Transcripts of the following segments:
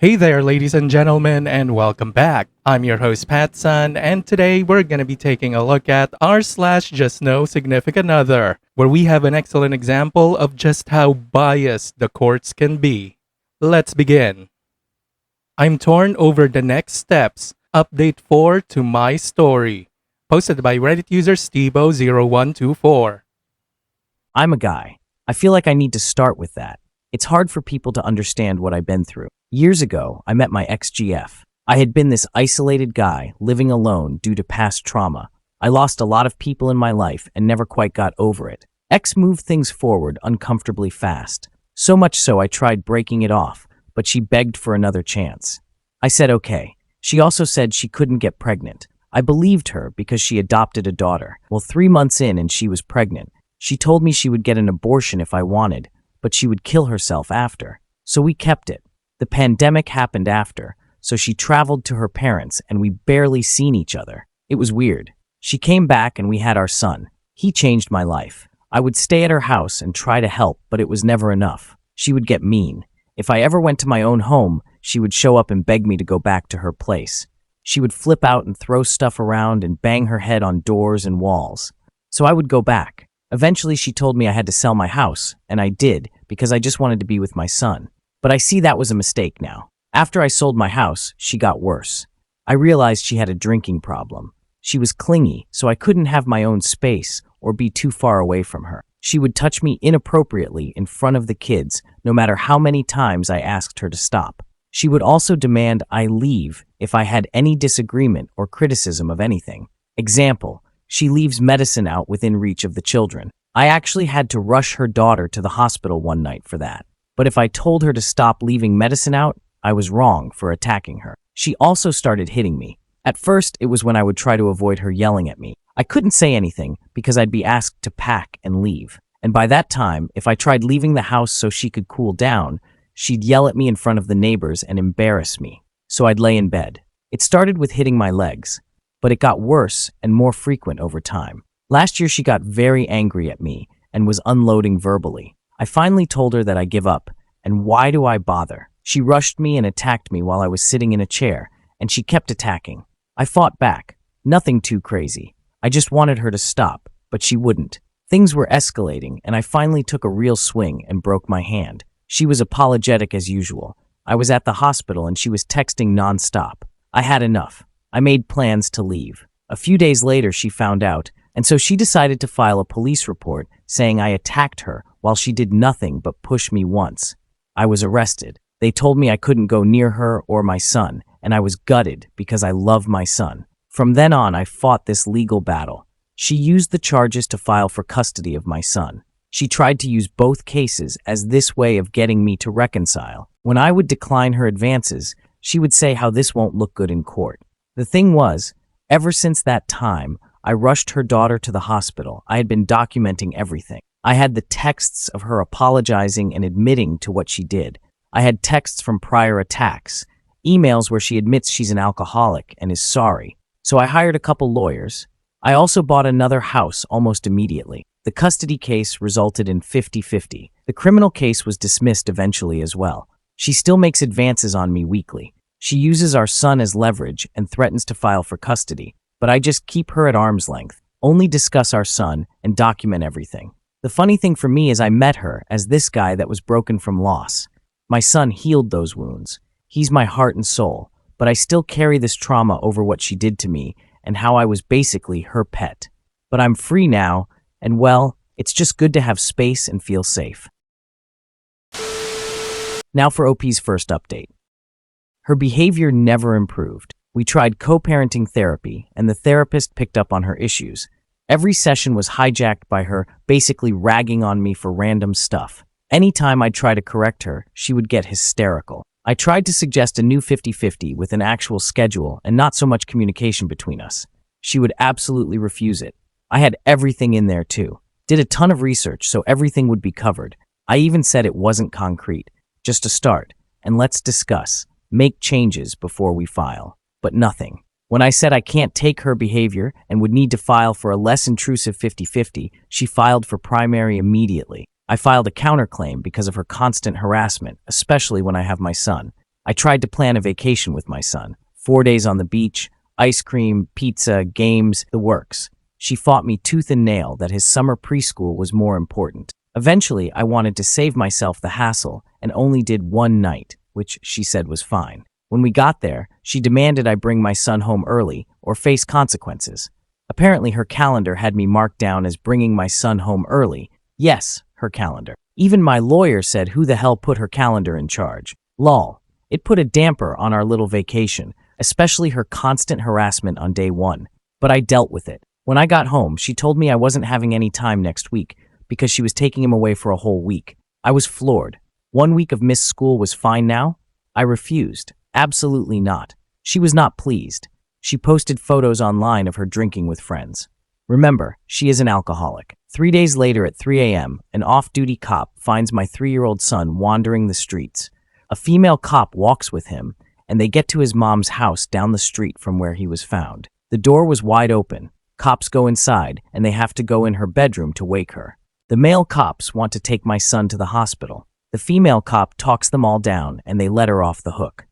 Hey there, ladies and gentlemen, and welcome back. I'm your host, Patsun, and today we're going to be taking a look at r/JustNo significant other, where we have an excellent example of just how biased the courts can be. Let's begin. I'm torn over the next steps. Update 4 to my story. Posted by Reddit user Stebo0124. I'm a guy. I feel like I need to start with that. It's hard for people to understand what I've been through. Years ago, I met my ex-GF. I had been this isolated guy living alone due to past trauma. I lost a lot of people in my life and never quite got over it. Ex moved things forward uncomfortably fast. So much so I tried breaking it off, but she begged for another chance. I said okay. She also said she couldn't get pregnant. I believed her because she adopted a daughter. Well, 3 months in and she was pregnant. She told me she would get an abortion if I wanted, but she would kill herself after. So we kept it. The pandemic happened after, so she traveled to her parents and we barely seen each other. It was weird. She came back and we had our son. He changed my life. I would stay at her house and try to help, but it was never enough. She would get mean. If I ever went to my own home, she would show up and beg me to go back to her place. She would flip out and throw stuff around and bang her head on doors and walls. So I would go back. Eventually she told me I had to sell my house, and I did because I just wanted to be with my son. But I see that was a mistake now. After I sold my house, she got worse. I realized she had a drinking problem. She was clingy, so I couldn't have my own space or be too far away from her. She would touch me inappropriately in front of the kids, no matter how many times I asked her to stop. She would also demand I leave if I had any disagreement or criticism of anything. Example, she leaves medicine out within reach of the children. I actually had to rush her daughter to the hospital one night for that. But if I told her to stop leaving medicine out, I was wrong for attacking her. She also started hitting me. At first, it was when I would try to avoid her yelling at me. I couldn't say anything because I'd be asked to pack and leave. And by that time, if I tried leaving the house so she could cool down, she'd yell at me in front of the neighbors and embarrass me. So I'd lay in bed. It started with hitting my legs, but it got worse and more frequent over time. Last year, she got very angry at me and was unloading verbally. I finally told her that I give up, and why do I bother? She rushed me and attacked me while I was sitting in a chair, and she kept attacking. I fought back. Nothing too crazy. I just wanted her to stop, but she wouldn't. Things were escalating, and I finally took a real swing and broke my hand. She was apologetic as usual. I was at the hospital and she was texting nonstop. I had enough. I made plans to leave. A few days later, she found out, and so she decided to file a police report saying I attacked her while she did nothing but push me once. I was arrested. They told me I couldn't go near her or my son, and I was gutted because I love my son. From then on, I fought this legal battle. She used the charges to file for custody of my son. She tried to use both cases as this way of getting me to reconcile. When I would decline her advances, she would say how this won't look good in court. The thing was, ever since that time, I rushed her daughter to the hospital. I had been documenting everything. I had the texts of her apologizing and admitting to what she did. I had texts from prior attacks, emails where she admits she's an alcoholic and is sorry. So I hired a couple lawyers. I also bought another house almost immediately. The custody case resulted in 50-50. The criminal case was dismissed eventually as well. She still makes advances on me weekly. She uses our son as leverage and threatens to file for custody, but I just keep her at arm's length, only discuss our son and document everything. The funny thing for me is I met her as this guy that was broken from loss. My son healed those wounds. He's my heart and soul, but I still carry this trauma over what she did to me and how I was basically her pet. But I'm free now, and well, it's just good to have space and feel safe. Now for OP's first update. Her behavior never improved. We tried co-parenting therapy, and the therapist picked up on her issues. Every session was hijacked by her basically ragging on me for random stuff. Anytime I'd try to correct her, she would get hysterical. I tried to suggest a new 50-50 with an actual schedule and not so much communication between us. She would absolutely refuse it. I had everything in there too. Did a ton of research so everything would be covered. I even said it wasn't concrete, just a start, and let's discuss, make changes before we file. But nothing. When I said I can't take her behavior and would need to file for a less intrusive 50-50, she filed for primary immediately. I filed a counterclaim because of her constant harassment, especially when I have my son. I tried to plan a vacation with my son. 4 days on the beach, ice cream, pizza, games, the works. She fought me tooth and nail that his summer preschool was more important. Eventually, I wanted to save myself the hassle and only did one night, which she said was fine. When we got there, she demanded I bring my son home early or face consequences. Apparently, her calendar had me marked down as bringing my son home early. Yes, her calendar. Even my lawyer said who the hell put her calendar in charge. Lol. It put a damper on our little vacation, especially her constant harassment on day one. But I dealt with it. When I got home, she told me I wasn't having any time next week because she was taking him away for a whole week. I was floored. 1 week of missed school was fine now? I refused. Absolutely not. She was not pleased. She posted photos online of her drinking with friends. Remember, she is an alcoholic. 3 days later at 3 a.m., an off-duty cop finds my 3-year-old son wandering the streets. A female cop walks with him, and they get to his mom's house down the street from where he was found. The door was wide open. Cops go inside, and they have to go in her bedroom to wake her. The male cops want to take my son to the hospital. The female cop talks them all down, and they let her off the hook.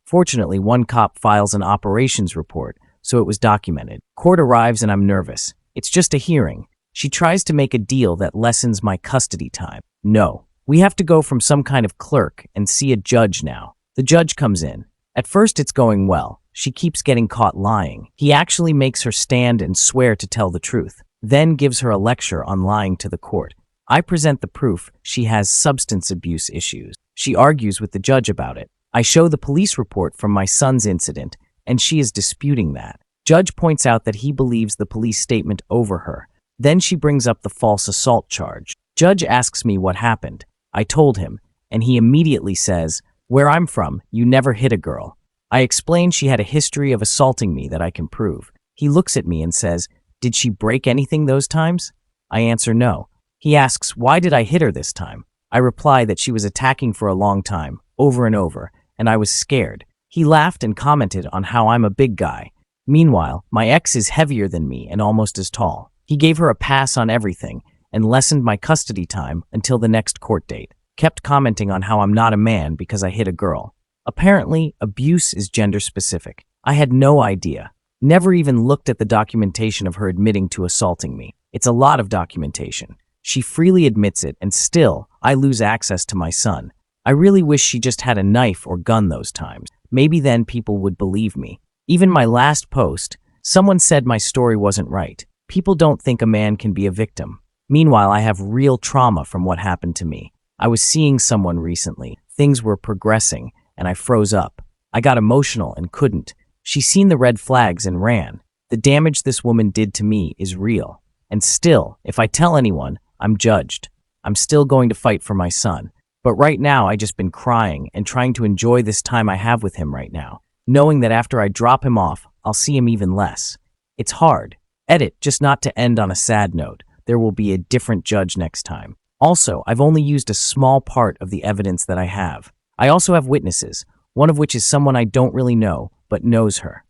Fortunately, one cop files an operations report, so it was documented. Court arrives and I'm nervous. It's just a hearing. She tries to make a deal that lessens my custody time. No. We have to go from some kind of clerk and see a judge now. The judge comes in. At first it's going well. She keeps getting caught lying. He actually makes her stand and swear to tell the truth, then gives her a lecture on lying to the court. I present the proof she has substance abuse issues. She argues with the judge about it. I show the police report from my son's incident, and she is disputing that. Judge points out that he believes the police statement over her. Then she brings up the false assault charge. Judge asks me what happened. I told him, and he immediately says, "Where I'm from, you never hit a girl." I explain she had a history of assaulting me that I can prove. He looks at me and says, "Did she break anything those times?" I answer no. He asks, "Why did I hit her this time?" I reply that she was attacking for a long time, over and over, and I was scared. He laughed and commented on how I'm a big guy. Meanwhile, my ex is heavier than me and almost as tall. He gave her a pass on everything and lessened my custody time until the next court date. Kept commenting on how I'm not a man because I hit a girl. Apparently, abuse is gender specific. I had no idea. Never even looked at the documentation of her admitting to assaulting me. It's a lot of documentation. She freely admits it, and still, I lose access to my son. I really wish she just had a knife or gun those times. Maybe then people would believe me. Even my last post, someone said my story wasn't right. People don't think a man can be a victim. Meanwhile, I have real trauma from what happened to me. I was seeing someone recently. Things were progressing, and I froze up. I got emotional and couldn't. She seen the red flags and ran. The damage this woman did to me is real. And still, if I tell anyone, I'm judged. I'm still going to fight for my son. But right now, I just been crying and trying to enjoy this time I have with him right now, knowing that after I drop him off, I'll see him even less. It's hard. Edit, just not to end on a sad note. There will be a different judge next time. Also, I've only used a small part of the evidence that I have. I also have witnesses, one of which is someone I don't really know, but knows her.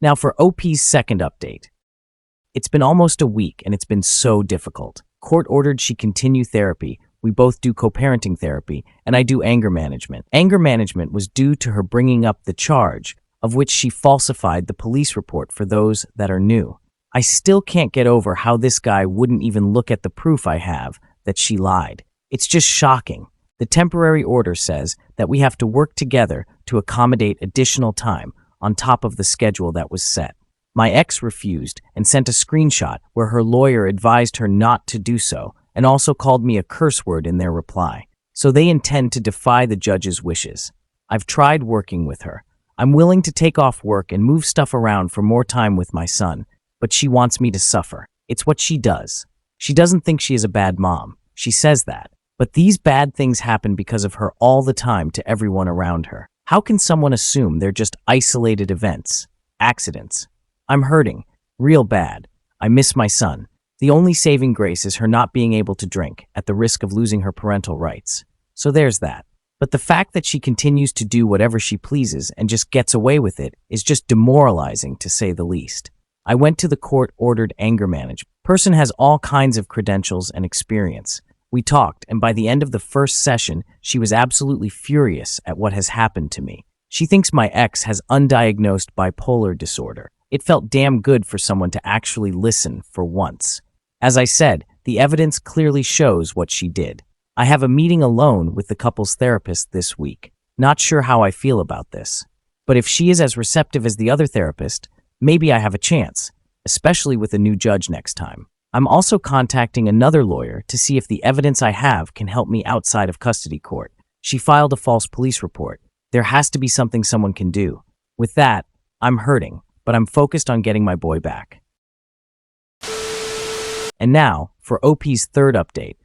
Now for OP's second update. It's been almost a week and it's been so difficult. Court ordered she continue therapy. We both do co-parenting therapy, and I do anger management. Anger management was due to her bringing up the charge, of which she falsified the police report for those that are new. I still can't get over how this guy wouldn't even look at the proof I have that she lied. It's just shocking. The temporary order says that we have to work together to accommodate additional time on top of the schedule that was set. My ex refused and sent a screenshot where her lawyer advised her not to do so and also called me a curse word in their reply. So they intend to defy the judge's wishes. I've tried working with her. I'm willing to take off work and move stuff around for more time with my son, but she wants me to suffer. It's what she does. She doesn't think she is a bad mom. She says that. But these bad things happen because of her all the time to everyone around her. How can someone assume they're just isolated events, accidents? I'm hurting, real bad. I miss my son. The only saving grace is her not being able to drink, at the risk of losing her parental rights. So there's that. But the fact that she continues to do whatever she pleases and just gets away with it is just demoralizing, to say the least. I went to the court-ordered anger management. Person has all kinds of credentials and experience. We talked, and by the end of the first session, she was absolutely furious at what has happened to me. She thinks my ex has undiagnosed bipolar disorder. It felt damn good for someone to actually listen for once. As I said, the evidence clearly shows what she did. I have a meeting alone with the couple's therapist this week. Not sure how I feel about this. But if she is as receptive as the other therapist, maybe I have a chance, especially with a new judge next time. I'm also contacting another lawyer to see if the evidence I have can help me outside of custody court. She filed a false police report. There has to be something someone can do. With that, I'm hurting, but I'm focused on getting my boy back. And now, for OP's third update.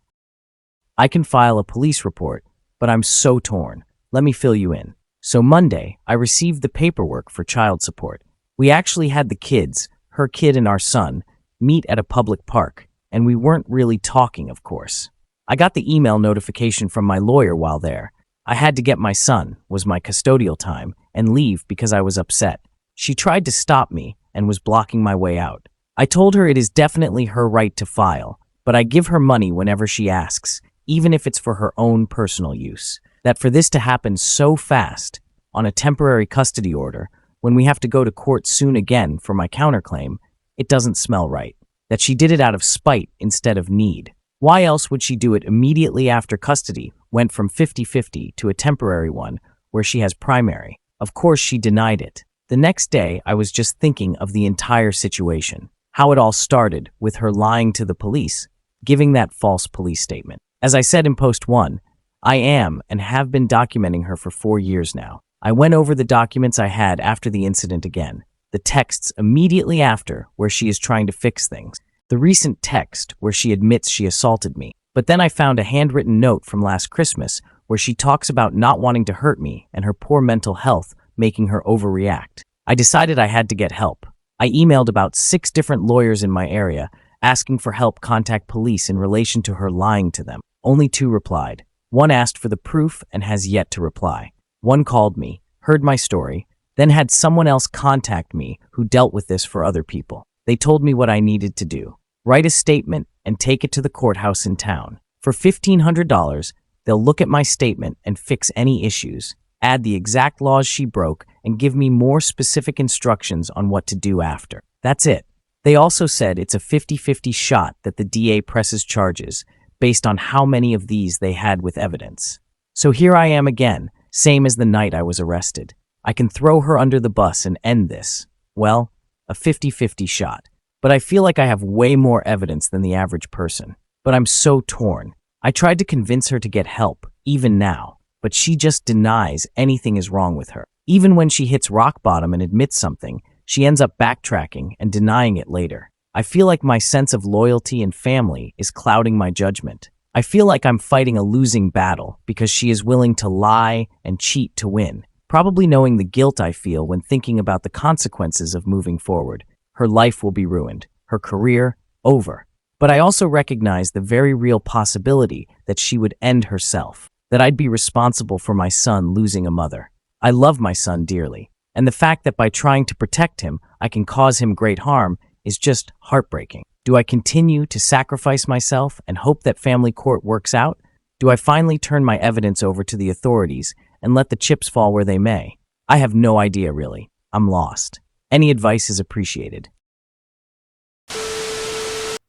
I can file a police report, but I'm so torn. Let me fill you in. So Monday, I received the paperwork for child support. We actually had the kids, her kid and our son, meet at a public park, and we weren't really talking, of course. I got the email notification from my lawyer while there. I had to get my son, was my custodial time, and leave because I was upset. She tried to stop me and was blocking my way out. I told her it is definitely her right to file, but I give her money whenever she asks, even if it's for her own personal use. That for this to happen so fast, on a temporary custody order, when we have to go to court soon again for my counterclaim, it doesn't smell right. That she did it out of spite instead of need. Why else would she do it immediately after custody went from 50-50 to a temporary one where she has primary? Of course she denied it. The next day, I was just thinking of the entire situation. How it all started with her lying to the police, giving that false police statement. As I said in post 1, I am and have been documenting her for 4 years now. I went over the documents I had after the incident again. The texts immediately after where she is trying to fix things. The recent text where she admits she assaulted me. But then I found a handwritten note from last Christmas where she talks about not wanting to hurt me and her poor mental health making her overreact. I decided I had to get help. I emailed about 6 different lawyers in my area asking for help contact police in relation to her lying to them. Only 2 replied. One asked for the proof and has yet to reply. One called me, heard my story, then had someone else contact me who dealt with this for other people. They told me what I needed to do. Write a statement and take it to the courthouse in town. For $1,500, they'll look at my statement and fix any issues, add the exact laws she broke, and give me more specific instructions on what to do after. That's it. They also said it's a 50-50 shot that the DA presses charges based on how many of these they had with evidence. So here I am again, same as the night I was arrested. I can throw her under the bus and end this. Well, a 50-50 shot. But I feel like I have way more evidence than the average person. But I'm so torn. I tried to convince her to get help, even now, but she just denies anything is wrong with her. Even when she hits rock bottom and admits something, she ends up backtracking and denying it later. I feel like my sense of loyalty and family is clouding my judgment. I feel like I'm fighting a losing battle because she is willing to lie and cheat to win. Probably knowing the guilt I feel when thinking about the consequences of moving forward. Her life will be ruined, her career over. But I also recognize the very real possibility that she would end herself, that I'd be responsible for my son losing a mother. I love my son dearly, and the fact that by trying to protect him, I can cause him great harm is just heartbreaking. Do I continue to sacrifice myself and hope that family court works out? Do I finally turn my evidence over to the authorities and let the chips fall where they may? I have no idea, really. I'm lost. Any advice is appreciated.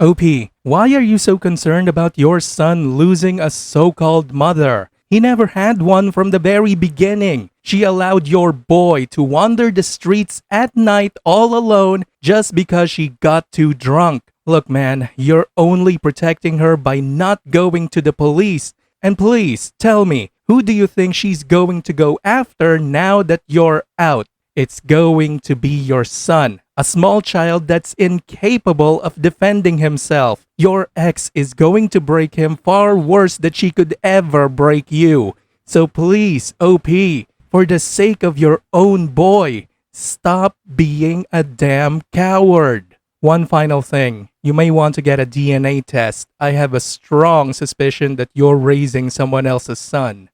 OP, why are you so concerned about your son losing a so-called mother? He never had one from the very beginning. She allowed your boy to wander the streets at night all alone just because she got too drunk. Look, man, you're only protecting her by not going to the police. And please, tell me, who do you think she's going to go after now that you're out? It's going to be your son, a small child that's incapable of defending himself. Your ex is going to break him far worse than she could ever break you. So please, OP, for the sake of your own boy, stop being a damn coward. One final thing, you may want to get a DNA test. I have a strong suspicion that you're raising someone else's son.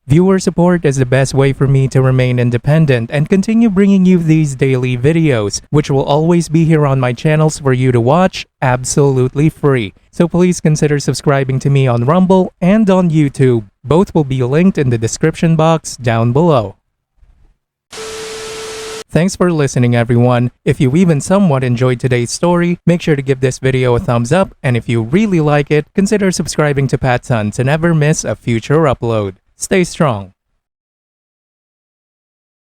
Viewer support is the best way for me to remain independent and continue bringing you these daily videos, which will always be here on my channels for you to watch absolutely free. So please consider subscribing to me on Rumble and on YouTube. Both will be linked in the description box down below. Thanks for listening, everyone. If you even somewhat enjoyed today's story, make sure to give this video a thumbs up, and if you really like it, consider subscribing to PattSun to never miss a future upload. Stay strong.